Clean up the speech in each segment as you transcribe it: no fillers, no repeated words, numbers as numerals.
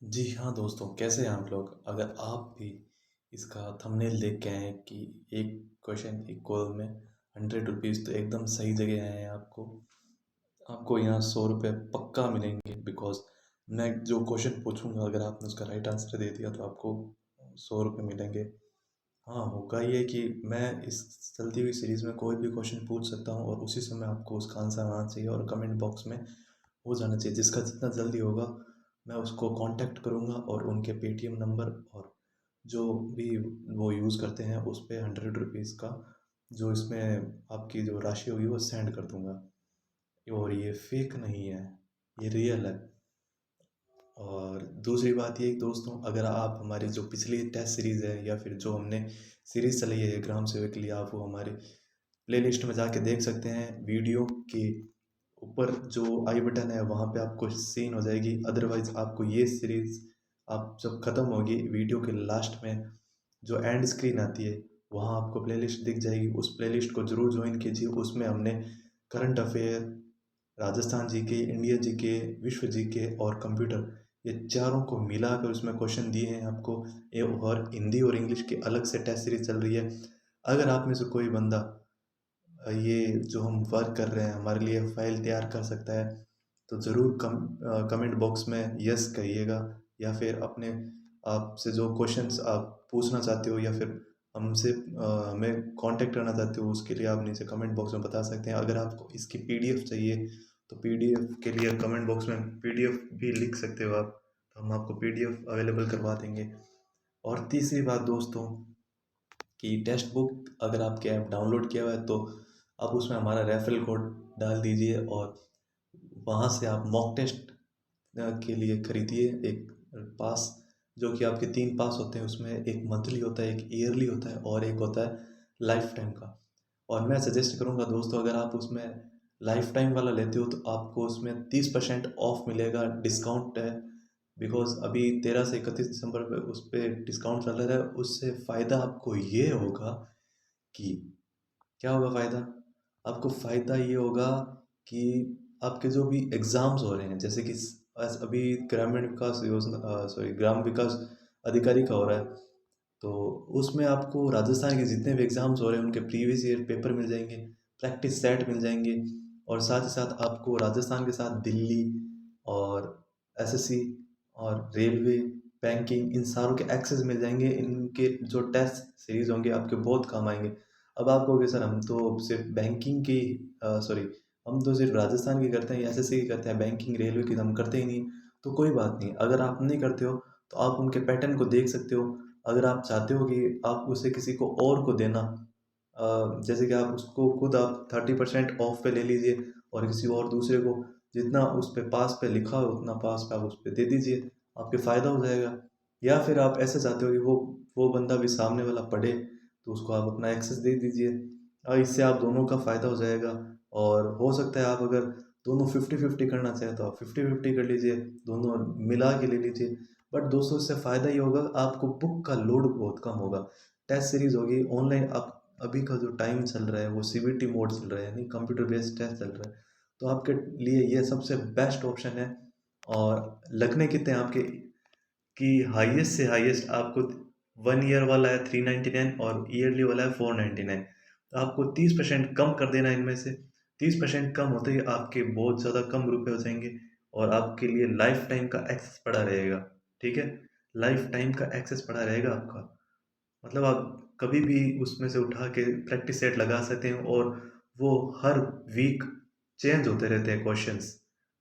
जी हाँ दोस्तों, कैसे हैं आप लोग? अगर आप भी इसका थंबनेल देख के आए हैं कि एक क्वेश्चन इक्वल में 100 रुपीज़, तो एकदम सही जगह आए हैं। आपको आपको यहाँ 100 रुपये पक्का मिलेंगे। बिकॉज मैं जो क्वेश्चन पूछूंगा, अगर आपने उसका राइट आंसर दे दिया तो आपको 100 रुपये मिलेंगे। हाँ, होगा ये कि मैं इस चलती हुई सीरीज़ में कोई भी क्वेश्चन पूछ सकता हूँ और उसी समय आपको उसका आंसर आना चाहिए और कमेंट बॉक्स में हो जाना चाहिए। जिसका जितना जल्दी होगा मैं उसको कांटेक्ट करूँगा और उनके पेटीएम नंबर और जो भी वो यूज़ करते हैं उस पे 100 रुपीज़ का जो इसमें आपकी जो राशि होगी वो सेंड कर दूँगा। और ये फेक नहीं है, ये रियल है। और दूसरी बात ये दोस्तों, अगर आप हमारी जो पिछली टेस्ट सीरीज़ है या फिर जो हमने सीरीज़ चलाई है ग्राम सेवक के लिए, आप वो हमारी प्लेलिस्ट में जाके देख सकते हैं। वीडियो के ऊपर जो आई बटन है वहाँ पे आपको सीन हो जाएगी। अदरवाइज आपको ये सीरीज़ आप जब ख़त्म होगी, वीडियो के लास्ट में जो एंड स्क्रीन आती है वहाँ आपको प्लेलिस्ट दिख जाएगी। उस प्लेलिस्ट को ज़रूर ज्वाइन कीजिए। उसमें हमने current affair, Rajasthan GK, Indian GK, विश्व जीके और कंप्यूटर, ये चारों को मिलाकर उसमें क्वेश्चन दिए हैं आपको। ये और हिंदी और इंग्लिश की अलग से टेस्ट सीरीज चल रही है। अगर आप में से कोई बंदा ये जो हम वर्क कर रहे हैं हमारे लिए फाइल तैयार कर सकता है तो ज़रूर कमेंट बॉक्स में यस कहिएगा। या फिर अपने आपसे जो क्वेश्चंस आप पूछना चाहते हो या फिर हमसे हमें कांटेक्ट करना चाहते हो, उसके लिए आप नीचे कमेंट बॉक्स में बता सकते हैं। अगर आपको इसकी पीडीएफ चाहिए तो पीडीएफ के लिए कमेंट बॉक्स में पीडीएफ भी लिख सकते हो आप, तो हम आपको पीडीएफ अवेलेबल करवा देंगे। और तीसरी बात दोस्तों, कि टेक्स्ट बुक अगर आपके ऐप डाउनलोड किया हुआ है तो आप उसमें हमारा रेफरल कोड डाल दीजिए और वहाँ से आप मॉक टेस्ट के लिए खरीदिए एक पास। जो कि आपके 3 पास होते हैं, उसमें एक मंथली होता है, एक ईयरली होता है और एक होता है लाइफ टाइम का। और मैं सजेस्ट करूँगा दोस्तों, अगर आप उसमें लाइफ टाइम वाला लेते हो तो आपको उसमें 30% ऑफ मिलेगा, डिस्काउंट है। बिकॉज अभी 13 से 31 दिसंबर पे उस पर डिस्काउंट चल रहा है। उससे फ़ायदा आपको ये होगा कि क्या होगा फ़ायदा? आपको फ़ायदा ये होगा कि आपके जो भी एग्ज़ाम्स हो रहे हैं, जैसे कि अभी ग्रामीण विकास योजना, सॉरी, ग्राम विकास अधिकारी का हो रहा है, तो उसमें आपको राजस्थान के जितने भी एग्ज़ाम्स हो रहे हैं उनके प्रीवियस ईयर पेपर मिल जाएंगे, प्रैक्टिस सेट मिल जाएंगे। और साथ ही साथ आपको राजस्थान के साथ दिल्ली और एसएससी और रेलवे, बैंकिंग, इन सारों के एक्सेस मिल जाएंगे। इनके जो टेस्ट सीरीज होंगे आपके बहुत काम आएंगे। अब आप कहोगे सर हम तो सिर्फ बैंकिंग की, सॉरी, हम तो सिर्फ राजस्थान की करते हैं, एसएससी की करते हैं, बैंकिंग रेलवे की तो हम करते ही नहीं। तो कोई बात नहीं, अगर आप नहीं करते हो तो आप उनके पैटर्न को देख सकते हो। अगर आप चाहते हो कि आप उसे किसी को और को देना, जैसे कि आप उसको खुद आप 30% ऑफ पे ले लीजिए और किसी और दूसरे को जितना उस पे पास पे लिखा हो उतना पास पे आप उस पे दे दीजिए, आपके फ़ायदा हो जाएगा। या फिर आप ऐसे चाहते हो कि वो बंदा भी सामने वाला पढ़े, तो उसको आप अपना एक्सेस दे दीजिए और इससे आप दोनों का फ़ायदा हो जाएगा। और हो सकता है आप अगर दोनों 50-50 करना चाहें तो आप 50-50 कर लीजिए, दोनों मिला के ले लीजिए। बट दोस्तों इससे फ़ायदा ये होगा, आपको बुक का लोड बहुत कम होगा। टेस्ट सीरीज होगी ऑनलाइन। आप अभी का जो टाइम चल रहा है वो सीबीटी मोड चल रहा है, यानी कंप्यूटर बेस्ड टेस्ट चल रहा है, तो आपके लिए ये सबसे बेस्ट ऑप्शन है। और लगने कितने हैं आपके कि हाईएस्ट से हाईएस्ट आपको 1 ईयर वाला है 399 और ईयरली वाला है 499। तो आपको 30% कम कर देना इनमें से। 30% कम होते ही आपके बहुत ज़्यादा कम रुपए हो जाएंगे और आपके लिए लाइफ टाइम का एक्सेस पड़ा रहेगा। ठीक है, लाइफ टाइम का एक्सेस पड़ा रहेगा आपका। मतलब आप कभी भी उसमें से उठा के प्रैक्टिस सेट लगा सकते हैं और वो हर वीक चेंज होते रहते हैं क्वेश्चंस।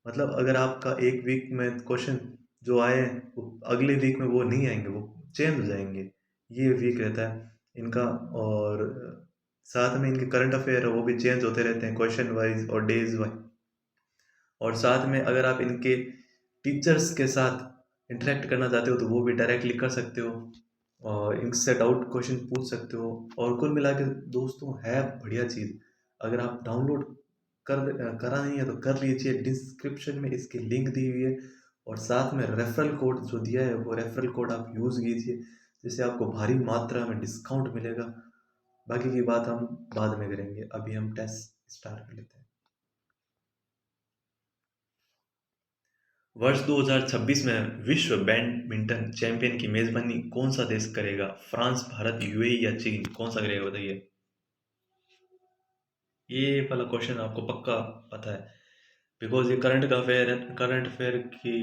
मतलब अगर आपका एक वीक में क्वेश्चन जो आए हैं वो अगले वीक में वो नहीं आएंगे, वो चेंज हो जाएंगे। ये वीक रहता है इनका। और साथ में इनके करंट अफेयर है वो भी चेंज होते रहते हैं क्वेश्चन वाइज और डेज वाइज। और साथ में अगर आप इनके टीचर्स के साथ इंटरेक्ट करना चाहते हो तो वो भी डायरेक्टली कर सकते हो और इनसे डाउट क्वेश्चन पूछ सकते हो। और कुल मिला के दोस्तों है बढ़िया चीज़। अगर आप डाउनलोड करा नहीं है तो कर लीजिए, डिस्क्रिप्शन में इसकी लिंक दी हुई है। और साथ में रेफरल कोड जो दिया है वो रेफरल कोड आप यूज़ कीजिए, जिससे आपको भारी मात्रा में डिस्काउंट मिलेगा। बाकी की बात हम बाद में करेंगे, अभी हम टेस्ट स्टार्ट कर लेते हैं। वर्ष 2026 में विश्व बैडमिंटन चैंपियन की मेजबानी कौन सा देश करेगा? फ्रांस, भारत, यूएई या चीन? कौन सा करेगा बताइए? ये वाला क्वेश्चन आपको पक्का पता है, बिकॉज ये करंट का अफेयर है। करंट अफेयर की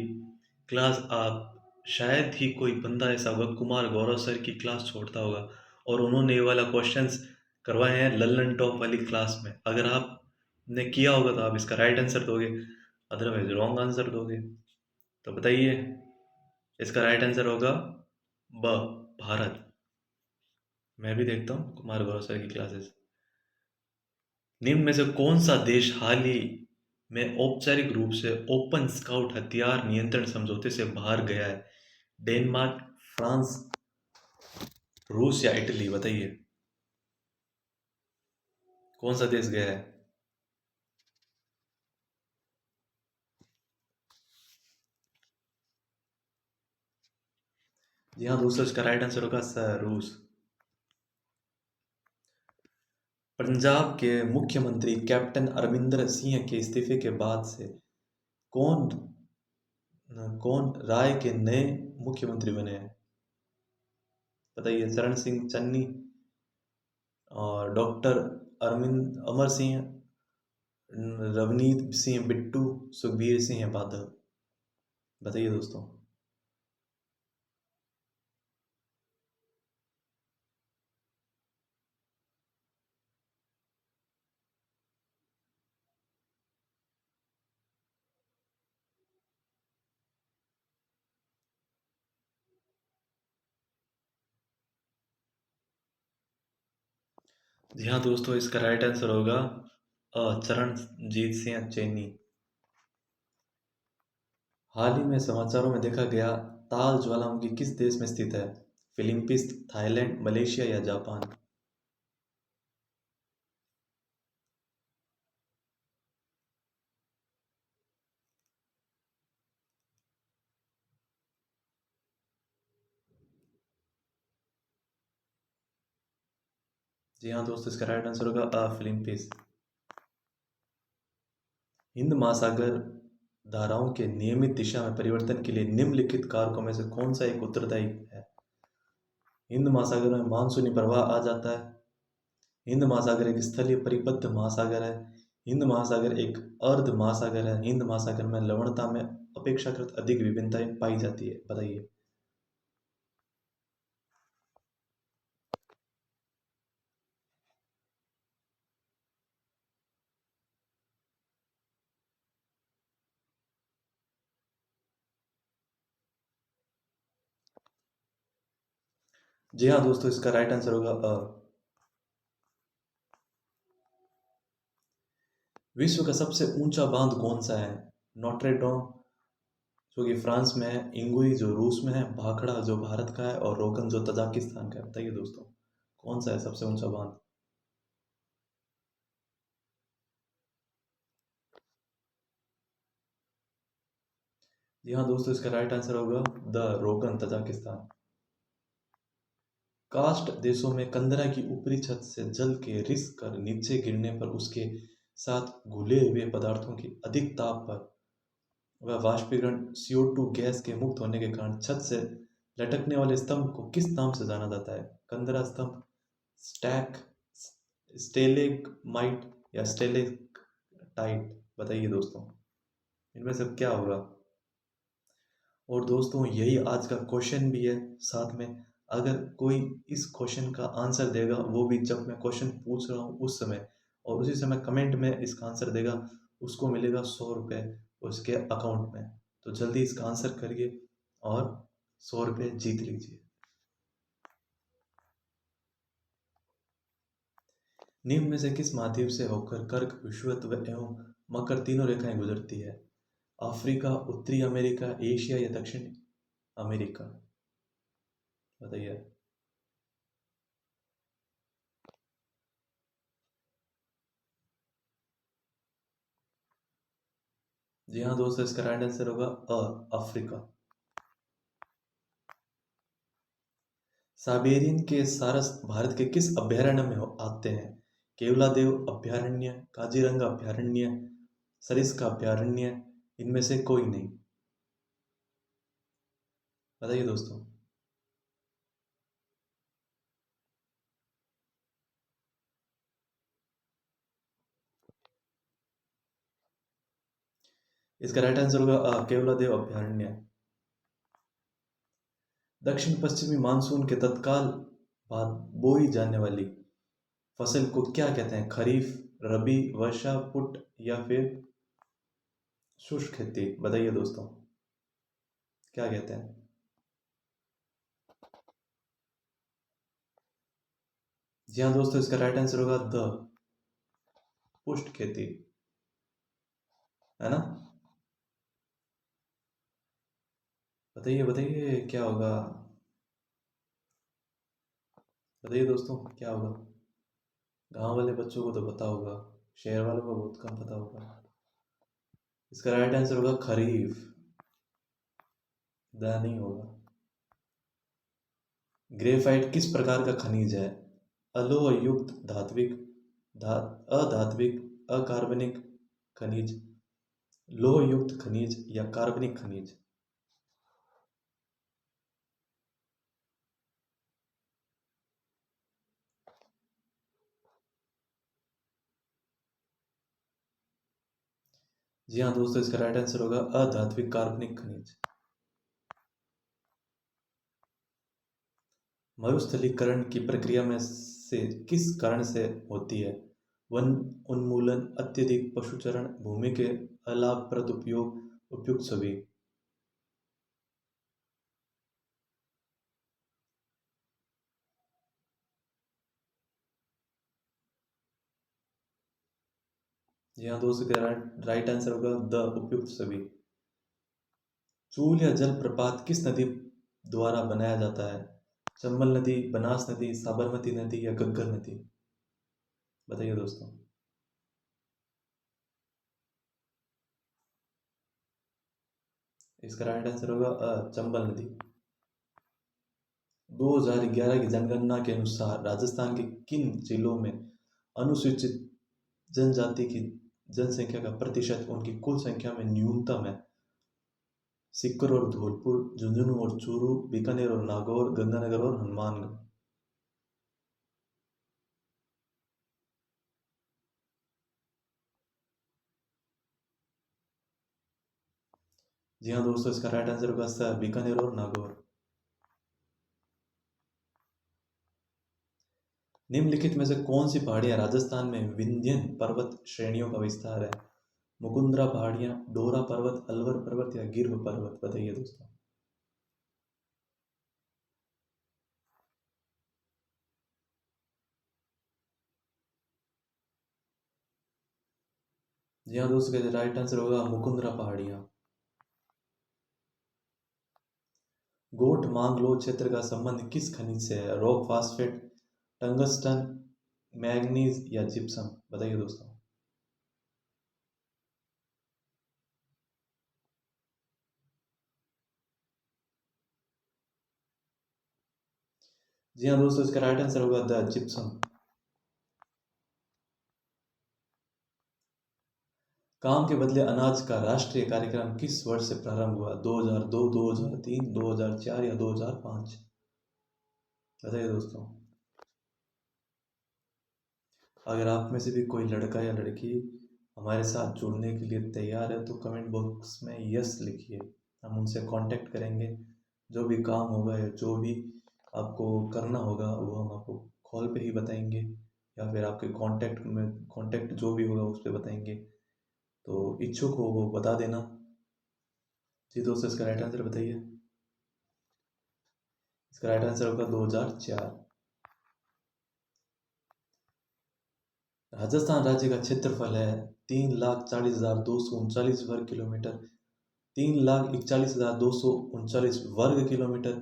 क्लास आप शायद ही कोई बंदा ऐसा होगा, कुमार गौरव सर की क्लास छोड़ता होगा, और उन्होंने ये वाला क्वेश्चंस करवाए हैं लल्लन टॉप वाली क्लास में। अगर आपने किया होगा तो आप इसका राइट आंसर दोगे, अदरवाइज रॉन्ग आंसर दोगे। तो बताइए, इसका राइट आंसर होगा ब, भारत। मैं भी देखता हूँ कुमार गौरव सर की क्लासेस। निम्न में से कौन सा देश हाल ही में औपचारिक रूप से ओपन स्काउट हथियार नियंत्रण समझौते से बाहर गया है? डेनमार्क, फ्रांस, रूस या इटली? बताइए कौन सा देश गया है? जी हाँ दोस्तों, इसका राइट आंसर होगा सर रूस। पंजाब के मुख्यमंत्री कैप्टन अमरिंदर सिंह के इस्तीफे के बाद से कौन कौन राय के नए मुख्यमंत्री बने हैं? बताइए, चरण सिंह चन्नी और डॉक्टर अरविंद अमर सिंह, रवनीत सिंह बिट्टू, सुखबीर सिंह बादल? बताइए दोस्तों। जी हाँ दोस्तों, इसका राइट आंसर होगा चरणजीत सिंह चन्नी। हाल ही में समाचारों में देखा गया ताल ज्वालामुखी किस देश में स्थित है? फिलीपींस, थाईलैंड, मलेशिया या जापान? जी हाँ दोस्तों, इसका राइट आंसर होगा फिलीपींस। हिंद महासागर धाराओं के नियमित दिशा में परिवर्तन के लिए निम्नलिखित कारकों में से कौन सा एक उत्तरदायी है? हिंद महासागर में मानसूनी प्रवाह आ जाता है। हिंद महासागर एक स्थलीय परिबद्ध महासागर है। हिंद महासागर एक अर्ध महासागर है। हिंद महासागर में लवणता में अपेक्षाकृत अधिक विभिन्नताएं पाई जाती है? बताइए। जी हाँ दोस्तों, इसका राइट आंसर होगा विश्व का सबसे ऊंचा बांध कौन सा है? नोट्रे डोम जो कि फ्रांस में है, इंगुई जो रूस में है, भाखड़ा जो भारत का है, और रोगन जो तजाकिस्तान का है? बताइए दोस्तों, कौन सा है सबसे ऊंचा बांध? जी हाँ दोस्तों, इसका राइट आंसर होगा द रोगन तजाकिस्तान। कास्ट देशों में कंदरा की ऊपरी छत से जल के रिस कर नीचे गिरने पर उसके साथ घुले हुए पदार्थों की अधिक ताप पर वह वाष्पीकरण CO2 गैस के मुक्त होने के कारण छत से लटकने वाले स्तंभ को किस नाम से जाना जाता है? कंदरा स्तंभ, स्टैक, स्टेलेगमाइट या स्टेलेक्टाइट? बताइए दोस्तों, इनमें से क्या होगा? और दोस्तों, यही आज का क्वेश्चन भी है। साथ में अगर कोई इस क्वेश्चन का आंसर देगा, वो भी जब मैं क्वेश्चन पूछ रहा हूँ उस समय, और उसी समय कमेंट में इसका आंसर देगा, उसको मिलेगा 100 रुपये उसके अकाउंट में। तो जल्दी इसका आंसर करिए और 100 रुपये जीत लीजिए। निम्न में से किस महाद्वीप से होकर कर्क, विषुवत एवं मकर तीनों रेखाएं गुजरती है? अफ्रीका, उत्तरी अमेरिका, एशिया या दक्षिण अमेरिका? बताइए। जी हाँ दोस्तों, इसका राइट आंसर होगा अफ्रीका। साइबेरियन के सारस भारत के किस अभयारण्य में आते हैं? केवलादेव अभयारण्य, काजीरंगा अभयारण्य, सरिस्का अभयारण्य? इनमें से कोई नहीं। बताइए दोस्तों। इसका राइट आंसर होगा केवलादेव अभयारण्य। दक्षिण पश्चिमी मानसून के तत्काल बाद बोई जाने वाली फसल को क्या कहते हैं? खरीफ, रबी, वर्षा, पुट या फिर शुष्क खेती? बताइए दोस्तों, क्या कहते हैं? जी हाँ दोस्तों, इसका राइट आंसर होगा द पुष्ट खेती, है ना? बताइए बताइए क्या होगा? बताइए दोस्तों, क्या होगा? गांव वाले बच्चों को तो पता होगा, शहर वालों को बहुत कम पता होगा। इसका राइट आंसर होगा खरीफ। द नहीं होगा। ग्रेफाइट किस प्रकार का खनिज है? अलोह युक्त धात्विक, अधात्विक, अकार्बनिक खनिज, लोह युक्त खनिज या कार्बनिक खनिज? जी हाँ दोस्तों, इसका राइट आंसर होगा अधात्विक कार्बनिक खनिज। मरुस्थलीकरण की प्रक्रिया में से किस कारण से होती है? वन उन्मूलन, अत्यधिक पशुचरण, भूमि के अलाभप्रद उपयोग, उपयुक्त सभी? जी हाँ दोस्तों, इसका राइट आंसर होगा द उपयुक्त सभी। चूल या जलप्रपात किस नदी द्वारा बनाया जाता है? चंबल नदी, बनास नदी, साबरमती नदी या घग्गर नदी? बताइए दोस्तों। इसका राइट आंसर होगा चंबल नदी। 2011 की जनगणना के अनुसार राजस्थान के किन जिलों में अनुसूचित जनजाति की जनसंख्या का प्रतिशत उनकी कुल संख्या में न्यूनतम है? सीकर और धौलपुर, झुंझुनू और चूरू, बीकानेर और नागौर, गंगानगर और हनुमानगढ़? जी हाँ दोस्तों, इसका राइट आंसर होगा बीकानेर और नागौर। निम्नलिखित में से कौन सी पहाड़ियां राजस्थान में विंध्यन पर्वत श्रेणियों का विस्तार है? मुकुंदरा पहाड़ियां, डोरा पर्वत, अलवर पर्वत या गिर पर्वत? बताइए दोस्तों। जी हाँ दोस्तों, इसका राइट आंसर होगा मुकुंदरा पहाड़ियां। गोट मांगलो क्षेत्र का संबंध किस खनिज से है? रॉक फास्फेट, टंगस्टन, मैग्नीज या जिप्सम? बताइए दोस्तों। जी हाँ दोस्तों, इसका राइट आंसर होगा द जिप्सम। काम के बदले अनाज का राष्ट्रीय कार्यक्रम किस वर्ष से प्रारंभ हुआ? 2002, 2003, 2004 या 2005? बताइए दोस्तों। अगर आप में से भी कोई लड़का या लड़की हमारे साथ जुड़ने के लिए तैयार है तो कमेंट बॉक्स में यस लिखिए। हम उनसे कांटेक्ट करेंगे। जो भी काम होगा या जो भी आपको करना होगा वो हम आपको कॉल पे ही बताएंगे, या फिर आपके कांटेक्ट जो भी होगा उस पर बताएंगे। तो इच्छुक हो वो बता देना। जी दोस्तों, इसका राइट आंसर बताइए। इसका राइट आंसर होगा 2004। राजस्थान राज्य का क्षेत्रफल है 3,40,239 वर्ग किलोमीटर, 3,41,239 वर्ग किलोमीटर,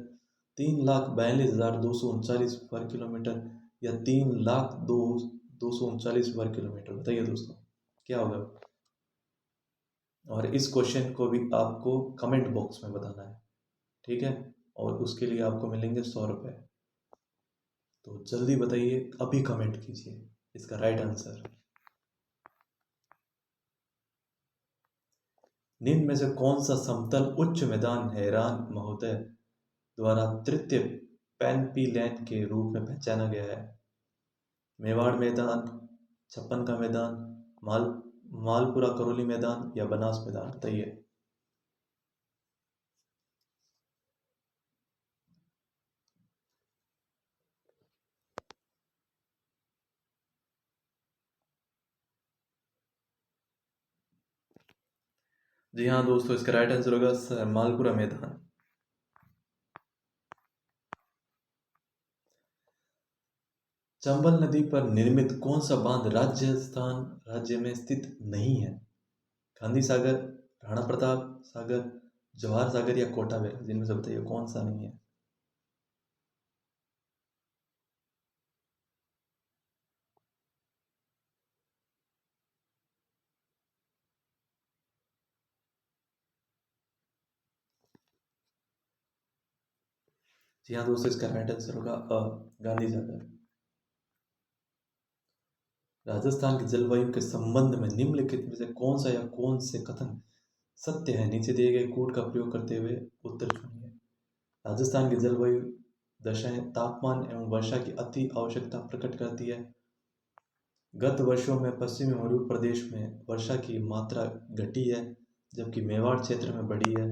3,42,239 वर्ग किलोमीटर या 3,02,239 वर्ग किलोमीटर? बताइए दोस्तों, क्या होगा? और इस क्वेश्चन को भी आपको कमेंट बॉक्स में बताना है, ठीक है? और उसके लिए आपको मिलेंगे 100 रुपये। तो जल्दी बताइए, अभी कमेंट कीजिए इसका राइट आंसर। निम्न में से कौन सा समतल उच्च मैदान है, रान महोदय? द्वारा तृतीय पेनपिलेन के रूप में पहचाना गया है? मेवाड़ मैदान, छप्पन का मैदान, माल मालपुरा करौली मैदान या बनास मैदान? बताइए। जी हाँ दोस्तों, इसका राइट आंसर होगा मालपुरा मैदान। चंबल नदी पर निर्मित कौन सा बांध राजस्थान राज्य में स्थित नहीं है? गांधी सागर, राणा प्रताप सागर, जवाहर सागर या कोटा बैराज? जिनमें से बताइए कौन सा नहीं है। जी हाँ दोस्तों, इसका राइट आंसर होगा गांधी सागर। राजस्थान की जलवायु के संबंध में निम्नलिखित में से कौन सा या कौन से कथन सत्य है? नीचे दिए गए कोड का प्रयोग करते हुए उत्तर चुनिए। राजस्थान की जलवायु दशाएं तापमान एवं वर्षा की अति आवश्यकता प्रकट करती है। गत वर्षों में पश्चिमी मध्य प्रदेश में वर्षा की मात्रा घटी है, जबकि मेवाड़ क्षेत्र में बढ़ी है।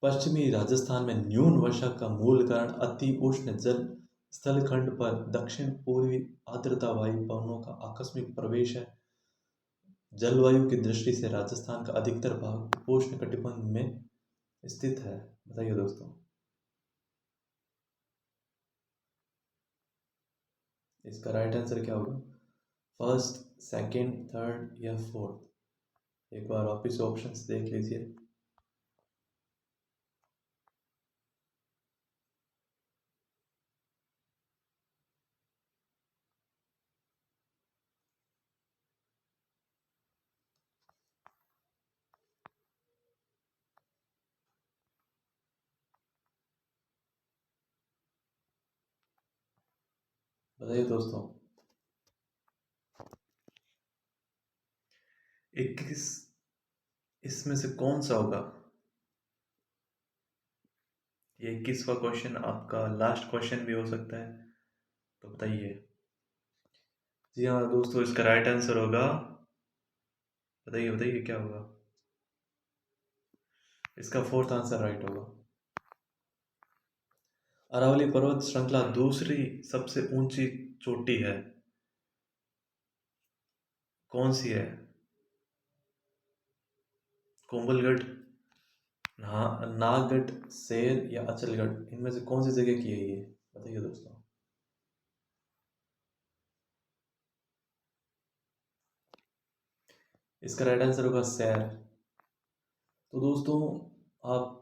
पश्चिमी राजस्थान में न्यून वर्षा का मूल कारण अति उष्ण जल स्थलखंड पर दक्षिण पूर्वी आर्द्रता वायु पवनों का आकस्मिक प्रवेश है। जलवायु की दृष्टि से राजस्थान का अधिकतर भाग उपोष्ण कटिबंध में स्थित है। बताइए दोस्तों। इसका राइट आंसर क्या होगा? फर्स्ट, सेकंड, थर्ड या फोर्थ? एक बार वापिस ऑप्शंस देख लीजिए। बताइए दोस्तों। 21 इसमें से कौन सा होगा? ये 21वां क्वेश्चन आपका लास्ट क्वेश्चन भी हो सकता है, तो बताइए। जी हाँ दोस्तों, इसका राइट आंसर होगा, बताइए बताइए क्या होगा? इसका फोर्थ आंसर राइट होगा। अरावली पर्वत श्रृंखला दूसरी सबसे ऊंची चोटी है, कौन सी है? कोंबलगढ़, नागढ़, सेर या अचलगढ़? इनमें से कौन सी जगह की है ये? बताइए दोस्तों। इसका राइट आंसर होगा सैर। तो दोस्तों, आप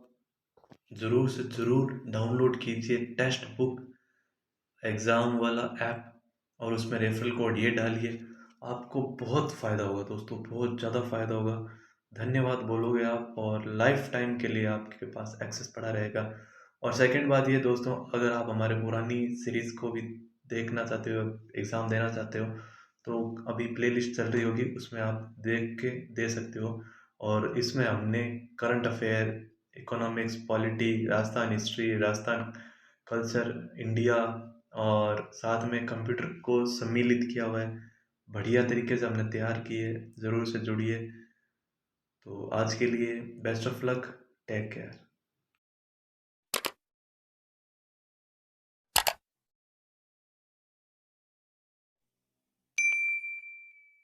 ज़रूर से ज़रूर डाउनलोड कीजिए टेक्स्ट बुक एग्ज़ाम वाला ऐप और उसमें रेफरल कोड ये डालिए। आपको बहुत फ़ायदा होगा दोस्तों, बहुत ज़्यादा फ़ायदा होगा। धन्यवाद बोलोगे आप और लाइफ टाइम के लिए आपके पास एक्सेस पड़ा रहेगा। और सेकंड बात ये दोस्तों, अगर आप हमारे पुरानी सीरीज़ को भी देखना चाहते हो, एग्ज़ाम देना चाहते हो, तो अभी प्लेलिस्ट चल रही होगी, उसमें आप देख के दे सकते हो। और इसमें हमने current affair, economics, polity, Rajasthan history, Rajasthan culture, India और साथ में कंप्यूटर को सम्मिलित किया हुआ है। बढ़िया तरीके से हमने तैयार की है, ज़रूर से जुड़िए। तो आज के लिए best of luck, take care.